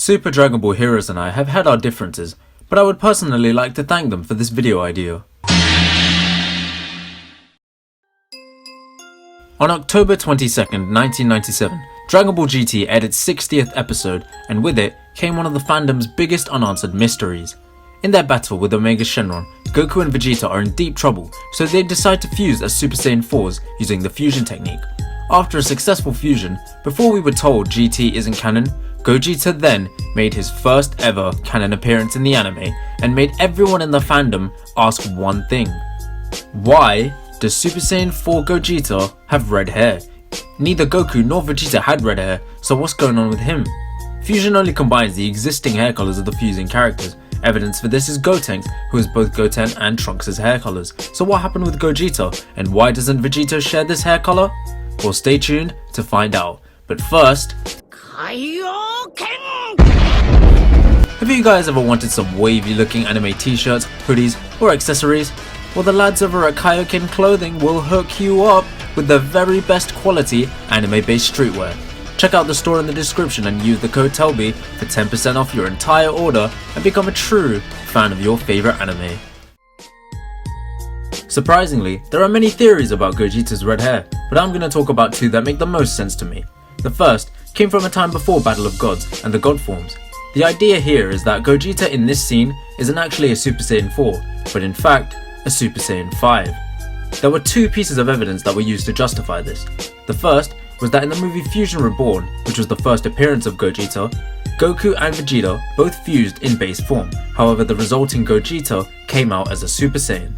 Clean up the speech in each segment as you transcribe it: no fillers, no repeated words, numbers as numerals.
Super Dragon Ball heroes and I have had our differences, but I would personally like to thank them for this video idea. On October 22nd, 1997, Dragon Ball GT aired its 60th episode, and with it came one of the fandom's biggest unanswered mysteries. In their battle with Omega Shenron, Goku and Vegeta are in deep trouble, so they decide to fuse as Super Saiyan 4s using the fusion technique. After a successful fusion, before we were told GT isn't canon, Gogeta then made his first ever canon appearance in the anime and made everyone in the fandom ask one thing. Why does Super Saiyan 4 Gogeta have red hair? Neither Goku nor Vegeta had red hair, so what's going on with him? Fusion only combines the existing hair colors of the fusing characters. Evidence for this is Gotenks, who has both Goten and Trunks' hair colors. So what happened with Gogeta, and why doesn't Vegeta share this hair color? Well, stay tuned to find out. But first, have you guys ever wanted some wavy looking anime t-shirts, hoodies, or accessories? Well, the lads over at Kaioken Clothing will hook you up with the very best quality anime based streetwear. Check out the store in the description and use the code TELBY for 10% off your entire order and become a true fan of your favorite anime. Surprisingly, there are many theories about Gogeta's red hair, but I'm going to talk about two that make the most sense to me. The first came from a time before Battle of Gods and the God forms. The idea here is that Gogeta in this scene isn't actually a Super Saiyan 4, but in fact a Super Saiyan 5. There were two pieces of evidence that were used to justify this. The first was that in the movie Fusion Reborn, which was the first appearance of Gogeta, Goku and Vegeta both fused in base form, however the resulting Gogeta came out as a Super Saiyan.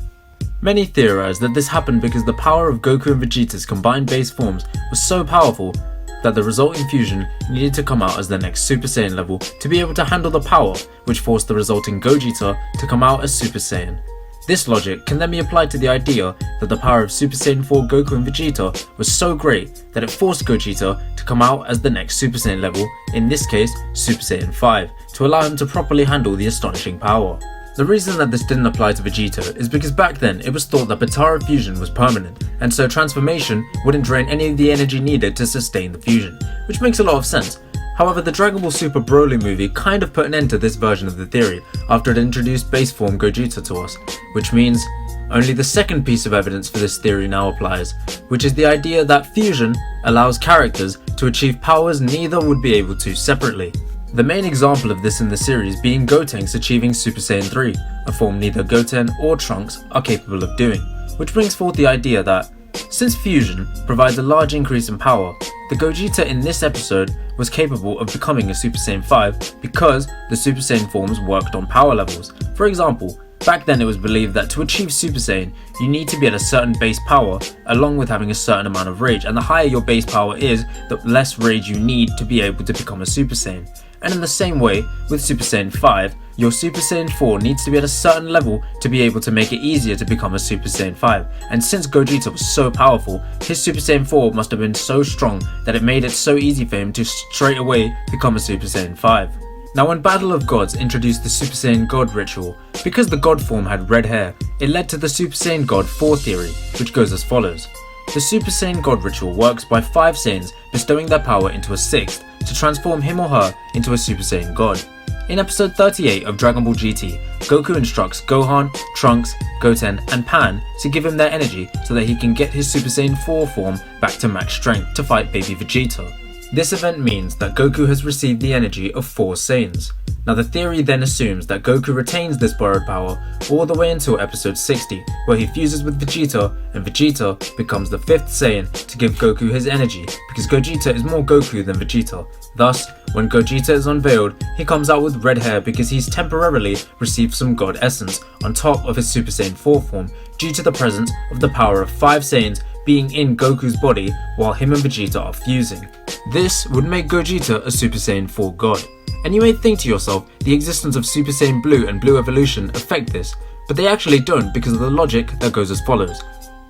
Many theorize that this happened because the power of Goku and Vegeta's combined base forms was so powerful that the resulting fusion needed to come out as the next Super Saiyan level to be able to handle the power, which forced the resulting Gogeta to come out as Super Saiyan. This logic can then be applied to the idea that the power of Super Saiyan 4 Goku and Vegeta was so great that it forced Gogeta to come out as the next Super Saiyan level, in this case Super Saiyan 5, to allow him to properly handle the astonishing power. The reason that this didn't apply to Vegeta is because back then it was thought that Potara fusion was permanent, and so transformation wouldn't drain any of the energy needed to sustain the fusion, which makes a lot of sense. However, the Dragon Ball Super Broly movie kind of put an end to this version of the theory after it introduced base form Gogeta to us, which means only the second piece of evidence for this theory now applies, which is the idea that fusion allows characters to achieve powers neither would be able to separately. The main example of this in the series being Gotenks achieving Super Saiyan 3, a form neither Goten or Trunks are capable of doing, which brings forth the idea that, since fusion provides a large increase in power, the Gogeta in this episode was capable of becoming a Super Saiyan 5 because the Super Saiyan forms worked on power levels. For example, back then it was believed that to achieve Super Saiyan, you need to be at a certain base power along with having a certain amount of rage, and the higher your base power is, the less rage you need to be able to become a Super Saiyan. And in the same way, with Super Saiyan 5, your Super Saiyan 4 needs to be at a certain level to be able to make it easier to become a Super Saiyan 5. And since Gogeta was so powerful, his Super Saiyan 4 must have been so strong that it made it so easy for him to straight away become a Super Saiyan 5. Now when Battle of Gods introduced the Super Saiyan God ritual, because the God form had red hair, it led to the Super Saiyan God 4 theory, which goes as follows. The Super Saiyan God ritual works by 5 Saiyans bestowing their power into a 6th to transform him or her into a Super Saiyan God. In episode 38 of Dragon Ball GT, Goku instructs Gohan, Trunks, Goten and Pan to give him their energy so that he can get his Super Saiyan 4 form back to max strength to fight baby Vegeta. This event means that Goku has received the energy of 4 Saiyans. Now the theory then assumes that Goku retains this borrowed power all the way until episode 60, where he fuses with Vegeta and Vegeta becomes the 5th Saiyan to give Goku his energy, because Gogeta is more Goku than Vegeta. Thus, when Gogeta is unveiled, he comes out with red hair because he's temporarily received some God essence on top of his Super Saiyan 4 form due to the presence of the power of 5 Saiyans being in Goku's body while him and Vegeta are fusing. This would make Gogeta a Super Saiyan 4 God. And you may think to yourself, the existence of Super Saiyan Blue and Blue Evolution affect this, but they actually don't because of the logic that goes as follows.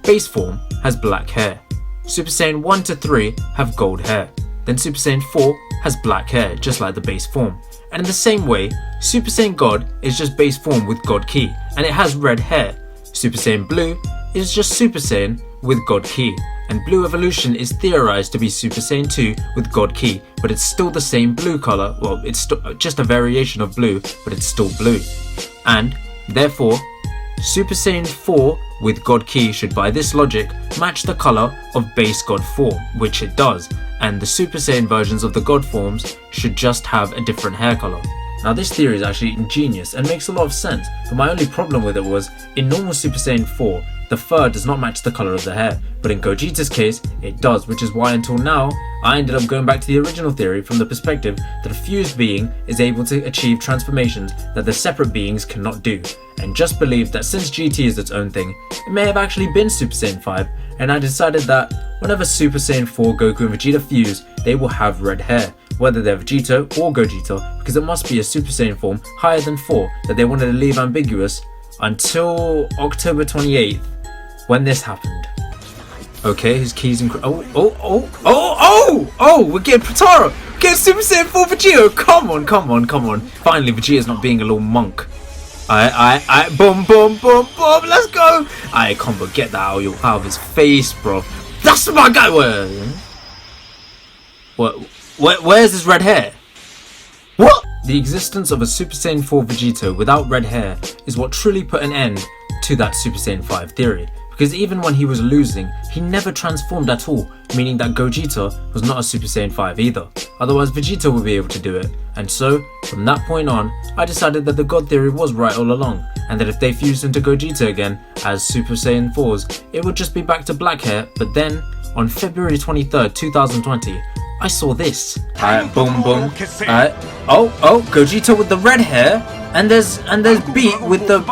Base form has black hair. Super Saiyan 1 to 3 have gold hair. Then Super Saiyan 4 has black hair, just like the base form. And in the same way, Super Saiyan God is just base form with God Ki, and it has red hair. Super Saiyan Blue is just Super Saiyan with God Ki, and blue evolution is theorized to be Super Saiyan 2 with God Ki, but it's still the same blue color. Well, it's just a variation of blue, but it's still blue. And therefore, Super Saiyan 4 with God Ki should, by this logic, match the color of base God form, which it does, and the Super Saiyan versions of the God forms should just have a different hair color. Now this theory is actually ingenious and makes a lot of sense, but my only problem with it was, in normal Super Saiyan 4, the fur does not match the color of the hair, but in Gogeta's case, it does, which is why until now, I ended up going back to the original theory from the perspective that a fused being is able to achieve transformations that the separate beings cannot do, and just believed that since GT is its own thing, it may have actually been Super Saiyan 5, and I decided that whenever Super Saiyan 4 Goku and Vegeta fuse, they will have red hair, whether they're Vegito or Gogeta, because it must be a Super Saiyan form higher than 4 that they wanted to leave ambiguous until October 28th, when this happened. Okay, his keys and we're getting Potara! Get Super Saiyan 4 Vegito! Come on. Finally, Vegeta's not being a little monk. Boom, let's go! Combo, get that out of his face, bro. That's my guy! Where's his red hair? What? The existence of a Super Saiyan 4 Vegito without red hair is what truly put an end to that Super Saiyan 5 theory. Because even when he was losing, he never transformed at all, meaning that Gogeta was not a Super Saiyan 5 either. Otherwise Vegeta would be able to do it. And so, from that point on, I decided that the God theory was right all along, and that if they fused into Gogeta again as Super Saiyan 4s, it would just be back to black hair. But then, on February 23rd, 2020, I saw this. Boom. Gogeta with the red hair, and there's Beat with the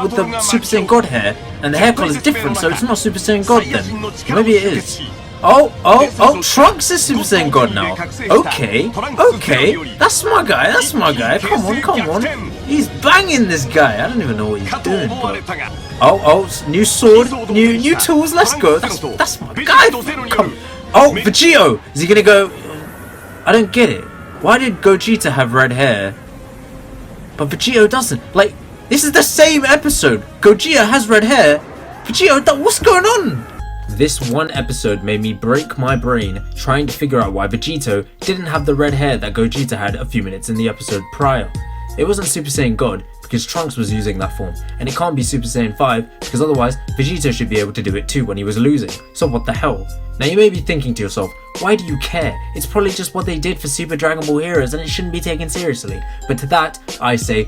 Super Saiyan God hair, and the hair color is different, so it's not Super Saiyan God then. Maybe it is. Trunks is Super Saiyan God now. Okay. That's my guy. Come on. He's banging this guy. I don't even know what he's doing, but new sword, new tools. Let's go. That's my guy. Come. Vegito. Is he gonna go? I don't get it. Why did Gogeta have red hair, but Vegito doesn't? Like, this is the same episode. Gogeta has red hair. Vegito, what's going on? This one episode made me break my brain trying to figure out why Vegito didn't have the red hair that Gogeta had a few minutes in the episode prior. It wasn't Super Saiyan God because Trunks was using that form, and it can't be Super Saiyan 5 because otherwise Vegito should be able to do it too when he was losing. So what the hell? Now you may be thinking to yourself, why do you care? It's probably just what they did for Super Dragon Ball Heroes and it shouldn't be taken seriously. But to that, I say,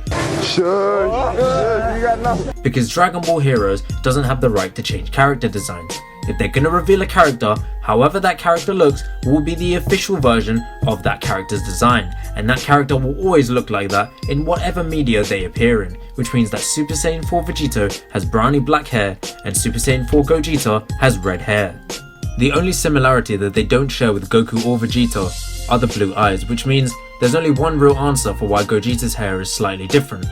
because Dragon Ball Heroes doesn't have the right to change character designs. If they're gonna reveal a character, however that character looks will be the official version of that character's design, and that character will always look like that in whatever media they appear in, which means that Super Saiyan 4 Vegito has browny black hair and Super Saiyan 4 Gogeta has red hair. The only similarity that they don't share with Goku or Vegeta are the blue eyes, which means there's only one real answer for why Gogeta's hair is slightly different.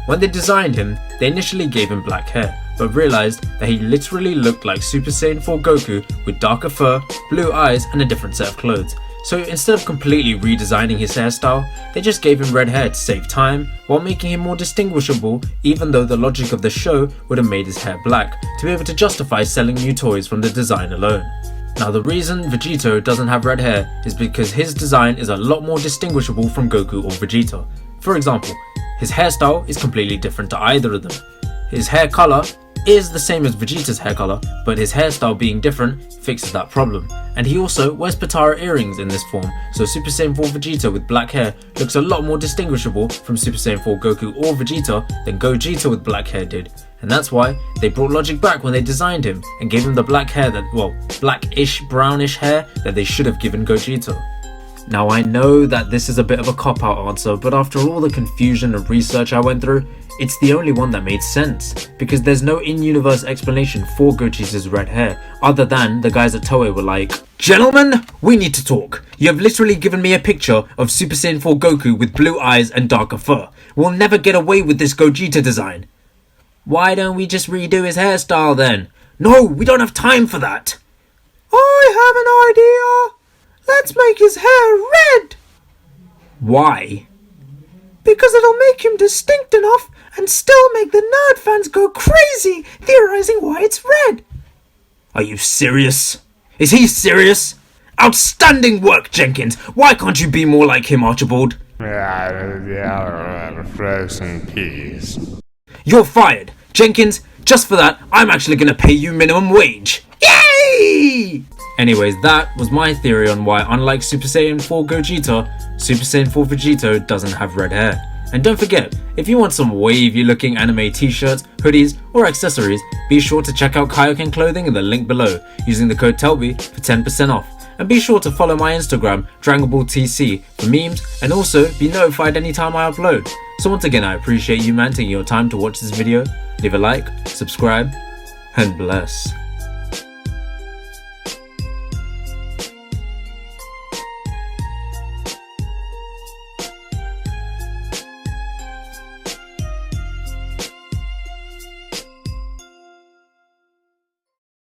When they designed him, they initially gave him black hair, but realized that he literally looked like Super Saiyan 4 Goku with darker fur, blue eyes, and a different set of clothes. So instead of completely redesigning his hairstyle, they just gave him red hair to save time, while making him more distinguishable, even though the logic of the show would have made his hair black, to be able to justify selling new toys from the design alone. Now the reason Vegito doesn't have red hair is because his design is a lot more distinguishable from Goku or Vegeta. For example, his hairstyle is completely different to either of them. His hair color is the same as Vegeta's hair color, but his hairstyle being different fixes that problem. And he also wears Potara earrings in this form, so Super Saiyan 4 Vegeta with black hair looks a lot more distinguishable from Super Saiyan 4 Goku or Vegeta than Gogeta with black hair did. And that's why they brought logic back when they designed him and gave him the black hair blackish brownish hair that they should have given Gogeta. Now I know that this is a bit of a cop-out answer, but after all the confusion and research I went through, it's the only one that made sense, because there's no in-universe explanation for Gogeta's red hair, other than the guys at Toei were like, "Gentlemen, we need to talk. You have literally given me a picture of Super Saiyan 4 Goku with blue eyes and darker fur. We'll never get away with this Gogeta design. Why don't we just redo his hairstyle then?" "No, we don't have time for that." "I have an idea. Let's make his hair red." "Why?" "Because it'll make him distinct enough and still make the nerd fans go crazy theorizing why it's red." "Are you serious? Is he serious? Outstanding work, Jenkins! Why can't you be more like him, Archibald? Frozen peas. You're fired! Jenkins, just for that, I'm actually gonna pay you minimum wage! Yay! Anyways, that was my theory on why, unlike Super Saiyan 4 Gogeta, Super Saiyan 4 Vegito doesn't have red hair. And don't forget, if you want some wavy looking anime t-shirts, hoodies, or accessories, be sure to check out Kaioken Clothing in the link below, using the code TELBY for 10% off. And be sure to follow my Instagram, DragonBallTC, for memes, and also be notified anytime I upload. So once again, I appreciate you man taking your time to watch this video. Leave a like, subscribe, and bless.